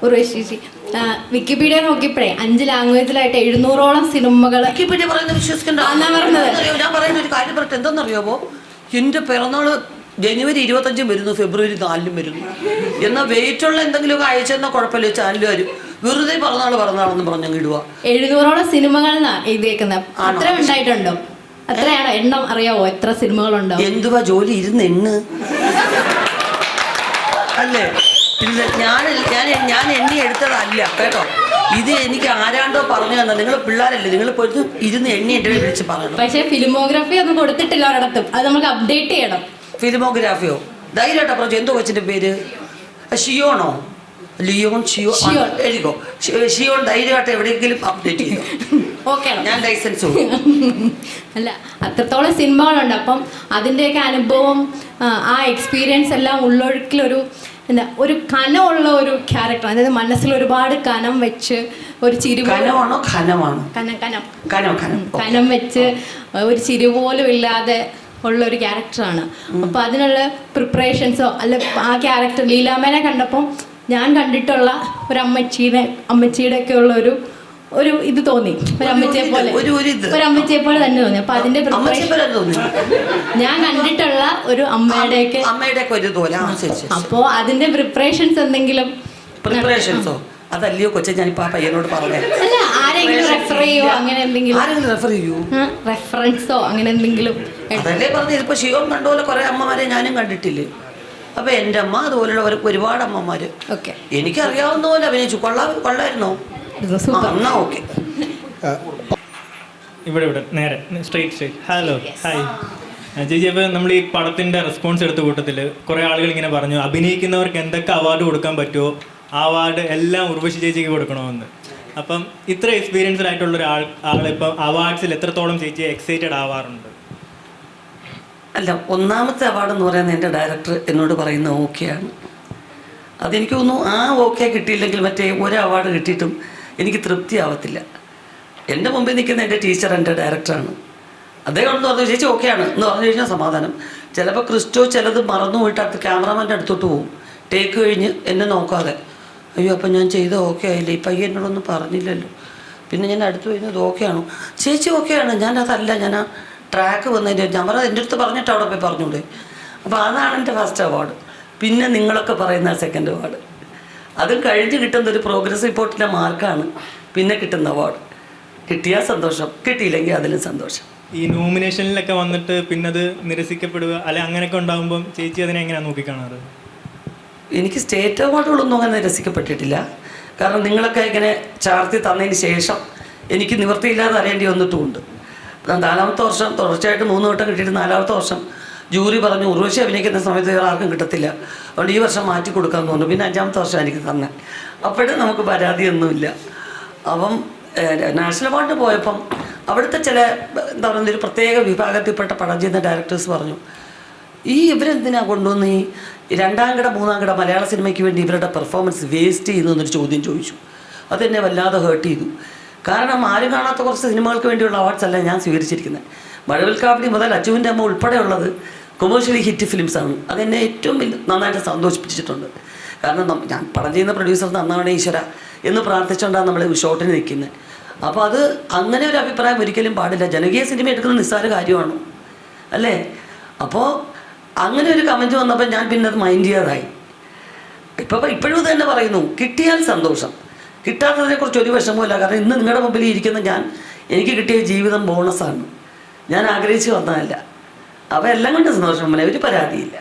Urvashi Wikipedia നോക്കിയപ്പോഴേ 5 ലാംഗ്വേജിലായിട്ട് 700ഓളം സിനിമകൾ Wikipedia പറയുന്നത് വിശ്വസിക്കണ്ട. ഞാൻ പറയുന്ന ഒരു കാര്യം പറഞ്ഞിട്ട് എന്തെന്നറിയാമോ, എൻ്റെ പിറന്നാള് ജനുവരി 25 വരുന്നു, ഫെബ്രുവരി 4 വരുന്നു. എന്നാൽ വെയിറ്റുള്ള എന്തെങ്കിലുമൊക്കെ അയച്ചെന്നാൽ കുഴപ്പമില്ല, ചാനലുകാർ വെറുതെ പറഞ്ഞാളെന്ന് പറഞ്ഞങ്ങ് ഇടുക. 700ഓളം സിനിമകളെന്നാണ് എഴുതിയേക്കുന്നത്. അത്ര ഉണ്ടായിട്ടുണ്ടോ? അത്രയാണോ? എണ്ണം അറിയാവോ എത്ര സിനിമകളുണ്ടോ? എന്തുവാ ജോലി ഇരുന്ന് എണ്ണ് അല്ലേ? ഇല്ല, ഞാൻ എണ്ണി എടുത്തതല്ല കേട്ടോ. ഇത് എനിക്ക് ആരാണ്ടോ പറഞ്ഞു തന്നെ. നിങ്ങൾ പിള്ളേരല്ലേ, നിങ്ങൾ പോയിട്ട് ഇരുന്ന് എണ്ണി എൻ്റെ വിളിച്ച് പറയണം. പക്ഷേ ഫിലിമോഗ്രാഫി ഒന്നും കൊടുത്തിട്ടില്ല ഒരിടത്തും. അത് നമുക്ക് അപ്ഡേറ്റ് ചെയ്യണം. ഫിലിമോഗ്രാഫിയോ? ധൈര്യമായിട്ടോ പറഞ്ഞു. എന്തോ കൊച്ചിൻ്റെ പേര്? ഷിയോണോ? ലിയോൺ? എഴുതിക്കോ ഷിയോൺ. ധൈര്യമായിട്ട് എവിടെയെങ്കിലും അപ്ഡേറ്റ് ചെയ്യോ. ഓക്കെ, ഞാൻ ലൈസൻസ് അല്ല, അത്രത്തോളം സിനിമകളുണ്ട്. അപ്പം അതിൻ്റെയൊക്കെ അനുഭവം, ആ എക്സ്പീരിയൻസ് എല്ലാം ഉള്ളൊഴുക്കിലൊരു ഒരു കനമുള്ള ഒരു ക്യാരക്ടർ. അതായത് മനസ്സിൽ ഒരുപാട് കനം വെച്ച് ഒരു ചിരി കനം വെച്ച് ഒരു ചിരി പോലും ഇല്ലാതെ ഉള്ളൊരു ക്യാരക്ടറാണ്. അപ്പോൾ അതിനുള്ള പ്രിപ്പറേഷൻസോ അല്ല, ആ ക്യാരക്ടർ ലീലാമ്മേനെ കണ്ടപ്പം ഞാൻ കണ്ടിട്ടുള്ള ഒരു അമ്മച്ചിയുടെ ഒക്കെ ഉള്ള ഒരു ഇത് തോന്നി. ഒരു അമ്മച്ചിയെ പോലെ തന്നെ തോന്നി. അപ്പൊ അതിന്റെ ഞാൻ കണ്ടിട്ടുള്ള ഒരു അമ്മയുടെയൊക്കെ അപ്പോ അതിന്റെ പ്രിപ്പറേഷൻസ് എന്തെങ്കിലും അതല്ലയോ കൊച്ചെ ഞാനിപ്പോ ആ പയ്യനോട് പറഞ്ഞേ. അല്ല, ആരെങ്കിലും റെഫർ ചെയ്യോ അങ്ങനെ എന്തെങ്കിലും? റെഫറൻസോ അങ്ങനെ എന്തെങ്കിലും? അതല്ലേ പറഞ്ഞത്. ഇപ്പൊ ഷിയോൺ കണ്ടുപോലെ കുറെ അമ്മമാരെ ഞാനും കണ്ടിട്ടില്ലേ. അപ്പൊ എൻ്റെ അമ്മ അതുപോലെയുള്ള ഒരുപാട് അമ്മമാര് എനിക്കറിയാവുന്ന പോലെ അഭിനയിച്ചു. കൊള്ളായിരുന്നോ? എന്നാ ഓക്കെ. ഇവിടെ നേരെ സ്ട്രേറ്റ്. ഹലോ, ഹായ് ചേച്ചി. അപ്പോൾ നമ്മൾ ഈ പടത്തിൻ്റെ റെസ്പോൺസ് എടുത്ത കൂട്ടത്തിൽ കുറേ ആളുകൾ ഇങ്ങനെ പറഞ്ഞു, അഭിനയിക്കുന്നവർക്ക് എന്തൊക്കെ അവാർഡ് കൊടുക്കാൻ പറ്റുമോ ആ അവാർഡ് എല്ലാം ഉർവശി ചേച്ചിക്ക് കൊടുക്കണമെന്ന്. അപ്പം ഇത്ര എക്സ്പീരിയൻസ്ഡ് ആയിട്ടുള്ള ആളിപ്പം അവാർഡ്സിൽ എത്രത്തോളം ചേച്ചി എക്സൈറ്റഡ് ആവാറുണ്ട്? അല്ല, ഒന്നാമത്തെ അവാർഡ് എന്ന് പറയുന്നത് എൻ്റെ ഡയറക്ടർ എന്നോട് പറയുന്ന ഓക്കെയാണ്. അതെനിക്ക് തോന്നുന്നു ആ ഓക്കെ കിട്ടിയില്ലെങ്കിൽ മറ്റേ ഒരു അവാർഡ് കിട്ടിയിട്ടും എനിക്ക് തൃപ്തി ആവത്തില്ല. എൻ്റെ മുമ്പിൽ നിൽക്കുന്ന എൻ്റെ ടീച്ചർ എൻ്റെ ഡയറക്ടറാണ്. അദ്ദേഹം എന്ന് പറഞ്ഞു ചേച്ചി ഓക്കെയാണ് എന്ന് പറഞ്ഞു കഴിഞ്ഞാൽ സമാധാനം. ചിലപ്പോൾ ക്രിസ്റ്റോ ചിലത് മറന്നു പോയിട്ട് അടുത്ത് ക്യാമറാമാൻ്റെ അടുത്തോട്ട് പോകും. ടേക്ക് കഴിഞ്ഞ് എന്നെ നോക്കാതെ, അയ്യോ അപ്പം ഞാൻ ചെയ്ത ഓക്കെ ആയില്ലേ, ഈ പയ്യൻ എന്നോടൊന്നും പറഞ്ഞില്ലല്ലോ. പിന്നെ ഞാൻ അടുത്ത് വരുന്നത് ഓക്കെയാണോ ചേച്ചി? ഓക്കെയാണ്. ഞാനതല്ല, ഞാൻ ആ ട്രാക്ക് വന്നതിൻ്റെ ഞാൻ പറഞ്ഞത് എൻ്റെ അടുത്ത് പറഞ്ഞിട്ട് അവിടെ പോയി പറഞ്ഞൂടെ. അപ്പോൾ അതാണ് എൻ്റെ ഫസ്റ്റ് അവാർഡ്. പിന്നെ നിങ്ങളൊക്കെ പറയുന്ന സെക്കൻഡ് അവാർഡ്. അതും കഴിഞ്ഞ് കിട്ടുന്ന ഒരു പ്രോഗ്രസ് റിപ്പോർട്ടിൻ്റെ മാർക്കാണ് പിന്നെ കിട്ടുന്ന അവാർഡ്. കിട്ടിയാൽ സന്തോഷം, കിട്ടിയില്ലെങ്കിൽ അതിലും സന്തോഷം. ഈ നോമിനേഷനിലൊക്കെ വന്നിട്ട് പിന്നെ അത് നിരസിക്കപ്പെടുക അല്ലെ അങ്ങനെയൊക്കെ ഉണ്ടാകുമ്പം ചേച്ചി അതിനെ എങ്ങനെയാണ് നോക്കിക്കാണാറ്? എനിക്ക് സ്റ്റേറ്റ് അവാർഡുകളൊന്നും അങ്ങനെ നിരസിക്കപ്പെട്ടിട്ടില്ല. കാരണം നിങ്ങളൊക്കെ ഇങ്ങനെ ചാർത്തി തന്നതിന് ശേഷം എനിക്ക് നിവൃത്തിയില്ലാതെ അറിയേണ്ടി വന്നിട്ടുമുണ്ട്. 4ാമത്തെ വർഷം തുടർച്ചയായിട്ട് 3 വട്ടം കിട്ടിയിട്ട് 4ാമത്തെ വർഷം ജൂറി പറഞ്ഞു ഉർവശി അഭിനയിക്കുന്ന സമയത്ത് വേറെ ആർക്കും കിട്ടത്തില്ല, അതുകൊണ്ട് ഈ വർഷം മാറ്റി കൊടുക്കാമെന്ന് പറഞ്ഞു. പിന്നെ 5ാമത്തെ വർഷം എനിക്ക് തന്നെ. അപ്പോഴും നമുക്ക് പരാതിയൊന്നുമില്ല. അപ്പം നാഷണൽ അവാർഡിന് പോയപ്പം അവിടുത്തെ ചില എന്താ പറയുക ഒരു പ്രത്യേക വിഭാഗത്തിൽപ്പെട്ട പടം ചെയ്യുന്ന ഡയറക്ടേഴ്സ് പറഞ്ഞു, ഇവരെന്തിനാണ് കൊണ്ടുവന്ന് ഈ 2ാം കിട 3ാം കിട മലയാള സിനിമയ്ക്ക് വേണ്ടി ഇവരുടെ പെർഫോമൻസ് വേസ്റ്റ് ചെയ്യുന്നു എന്നൊരു ചോദ്യം ചോദിച്ചു. അതെന്നെ വല്ലാതെ ഹേർട്ട് ചെയ്തു. കാരണം ആരും കാണാത്ത കുറച്ച് സിനിമകൾക്ക് വേണ്ടിയുള്ള അവാർഡ്സ് അല്ല ഞാൻ സ്വീകരിച്ചിരിക്കുന്നത്. മഴവിൽ കാവടി മുതൽ അച്ചുവിൻ്റെ അമ്മ ഉൾപ്പെടെയുള്ളത് കൊമേഴ്ഷ്യലി ഹിറ്റ് ഫിലിംസാണ്. അതെന്നെ ഏറ്റവും നന്നായിട്ട് സന്തോഷിപ്പിച്ചിട്ടുണ്ട്. കാരണം ഞാൻ പടം ചെയ്യുന്ന പ്രൊഡ്യൂസർ നന്നാവണേ ഈശ്വര എന്ന് പ്രാർത്ഥിച്ചുകൊണ്ടാണ് നമ്മൾ ഷോട്ടിന് നിൽക്കുന്നത്. അപ്പോൾ അത് അങ്ങനെ ഒരു അഭിപ്രായം ഒരിക്കലും പാടില്ല. ജനകീയ സിനിമ എടുക്കുന്നത് നിസ്സാര കാര്യമാണ് അല്ലേ? അപ്പോൾ അങ്ങനെ ഒരു കമൻറ്റ് വന്നപ്പോൾ ഞാൻ പിന്നെ അത് മൈൻഡ് ചെയ്യാതായി. ഇപ്പോഴും തന്നെ പറയുന്നു, കിട്ടിയാൽ സന്തോഷം, കിട്ടാത്തതിനെക്കുറിച്ച് ഒരു വിഷമമില്ല. കാരണം ഇന്ന് നിങ്ങളുടെ മുമ്പിൽ ഇരിക്കുന്ന എനിക്ക് കിട്ടിയ ജീവിതം ബോണസാണ്. ഞാൻ ആഗ്രഹിച്ച് വന്നതല്ല. അപ്പോൾ എല്ലാം കൊണ്ട് സന്തോഷം, ഒരു പരാതിയില്ല.